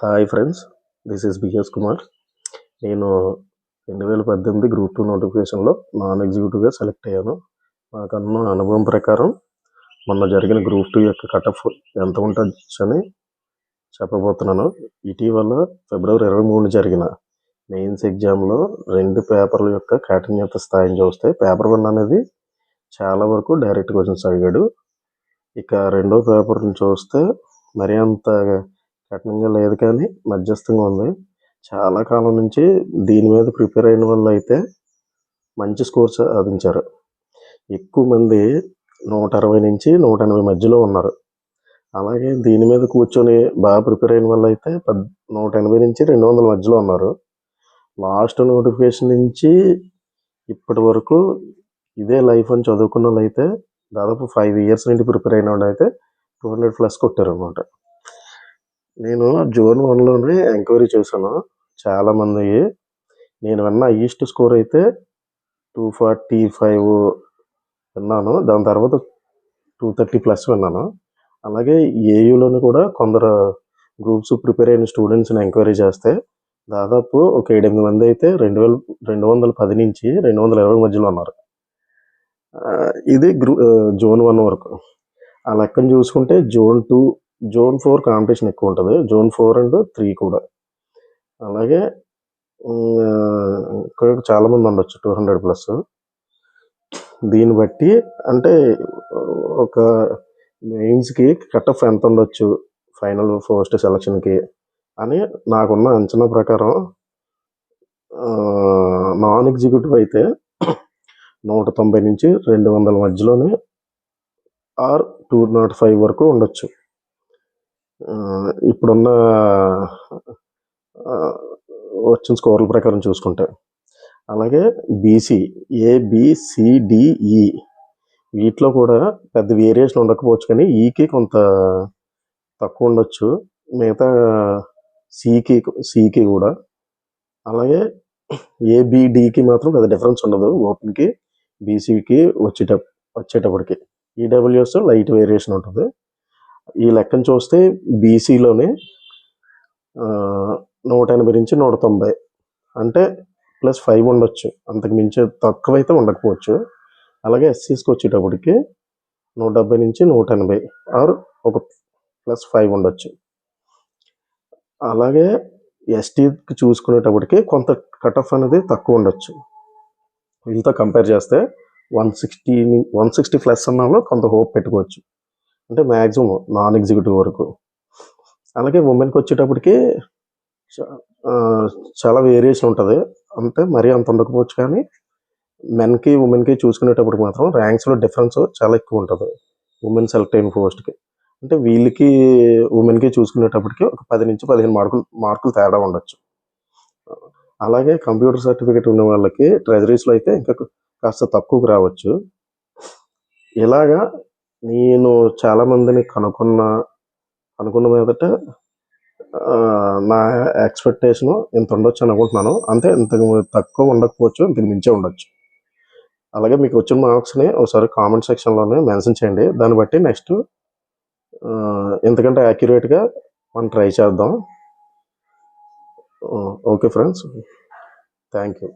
Hi friends, this is B S Kumar. నేను 2018 group 2 నోటిఫికేషన్లో non ఎగ్జిక్యూటివ్గా select అయ్యాను. నాకన్న అనుభవం ప్రకారం మొన్న జరిగిన గ్రూప్ 2 యొక్క కటఫ్ ఎంత ఉంటుందని చెప్పబోతున్నాను. ఇటీవల ఫిబ్రవరి 23 జరిగిన మెయిన్స్ ఎగ్జామ్లో 2 పేపర్ల యొక్క కాఠిన్యత స్థాయిని చూస్తే పేపర్ 1 అనేది చాలా వరకు డైరెక్ట్ క్వశ్చన్స్ అడిగాడు. ఇక రెండో పేపర్ని చూస్తే మరీ అంత కఠినంగా లేదు, కానీ మధ్యస్థంగా ఉంది. చాలా కాలం నుంచి దీని మీద ప్రిపేర్ అయిన వాళ్ళు అయితే మంచి స్కోర్ సాధించారు. ఎక్కువ మంది 160 నుంచి 180 మధ్యలో ఉన్నారు. అలాగే దీని మీద కూర్చొని బాగా ప్రిపేర్ అయిన వాళ్ళు అయితే 180 నుంచి 200 మధ్యలో ఉన్నారు. లాస్ట్ నోటిఫికేషన్ నుంచి ఇప్పటి వరకు ఇదే లైఫ్ అని చదువుకున్న వాళ్ళు అయితే దాదాపు 5 ఇయర్స్ నుండి ప్రిపేర్ అయిన వాళ్ళు అయితే 200+ కొట్టారు అనమాట. నేను జోన్ 1లోనే ఎంక్వైరీ చేశాను. చాలామంది నేను విన్న హైయెస్ట్ స్కోర్ అయితే 245 విన్నాను. దాని తర్వాత 230+ విన్నాను. అలాగే ఏయూలోని కూడా కొందరు గ్రూప్స్ ప్రిపేర్ అయిన స్టూడెంట్స్ని ఎంక్వైరీ చేస్తే దాదాపు ఒక 7-8 మంది అయితే 210 నుంచి 220 మధ్యలో ఉన్నారు. ఇది జోన్ 1 వరకు. ఆ లెక్కను చూసుకుంటే జోన్ 2, జోన్ 4 కాంపిటీషన్ ఎక్కువ ఉంటుంది. జోన్ 4 అండ్ 3 కూడా. అలాగే ఇక్కడ చాలామంది ఉండొచ్చు 200+. దీన్ని బట్టి అంటే ఒక మెయిన్స్కి కట్ ఆఫ్ ఎంత ఉండొచ్చు ఫైనల్ పోస్ట్ సెలక్షన్కి అని నాకున్న అంచనా ప్రకారం నాన్ ఎగ్జిక్యూటివ్ అయితే 190 నుంచి 200 మధ్యలోనే ఆర్ 205 వరకు ఉండొచ్చు ఇప్పుడున్న వచ్చిన స్కోర్ల ప్రకారం చూసుకుంటే. అలాగే బీసీ, ఏబిసిడిఈ వీటిలో కూడా పెద్ద వేరియేషన్ ఉండకపోవచ్చు, కానీ ఈకి కొంత తక్కువ ఉండొచ్చు, మిగతా సికి కూడా. అలాగే ఏబిడికి మాత్రం పెద్ద డిఫరెన్స్ ఉండదు ఓపెన్కి బీసీకి వచ్చేటప్పటికి. ఈడబ్ల్యూఎస్ లైట్ వేరియేషన్ ఉంటుంది. ఈ లెక్కను చూస్తే బీసీలోనే 180 నుంచి 190 అంటే +5 ఉండొచ్చు, అంతకు మించి తక్కువైతే ఉండకపోవచ్చు. అలాగే ఎస్సీస్కి వచ్చేటప్పటికి 170 నుంచి 180 ఆర్ ఒక +5 ఉండొచ్చు. అలాగే ఎస్టీకి చూసుకునేటప్పటికి కొంత కట్-ఆఫ్ అనేది తక్కువ ఉండొచ్చు. వీళ్ళతో కంపేర్ చేస్తే 160+ అన్న వాళ్ళు కొంత హోప్ పెట్టుకోవచ్చు, అంటే మ్యాక్సిమం నాన్ ఎగ్జిక్యూటివ్ వరకు. అలాగే ఉమెన్కి వచ్చేటప్పటికి చాలా వేరియేషన్ ఉంటుంది, అంటే మరీ అంత ఉండకపోవచ్చు, కానీ మెన్కి ఉమెన్కి చూసుకునేటప్పటికి మాత్రం ర్యాంక్స్లో డిఫరెన్స్ చాలా ఎక్కువ ఉంటుంది ఉమెన్ సెలెక్ట్ అయిన పోస్ట్కి. అంటే వీళ్ళకి ఉమెన్కి చూసుకునేటప్పటికి ఒక 10 నుంచి 15 మార్కులు తేడా ఉండొచ్చు. అలాగే కంప్యూటర్ సర్టిఫికేట్ ఉన్న వాళ్ళకి ట్రెజరీస్లో అయితే ఇంకా కాస్త తక్కువకు రావచ్చు. ఇలాగా నేను చాలామందిని అనుకున్న మీదట నా ఎక్స్పెక్టేషను ఇంత ఉండొచ్చు అని అనుకుంటున్నాను. అంతే, ఇంతకు తక్కువ ఉండకపోవచ్చు, ఇంతకు మించే ఉండొచ్చు. అలాగే మీకు వచ్చిన మార్క్స్ని ఒకసారి కామెంట్ సెక్షన్లోనే మెన్షన్ చేయండి. దాన్ని బట్టి నెక్స్ట్ ఎంతకంటే యాక్యురేట్గా మనం ట్రై చేద్దాం. Okay friends, thank you.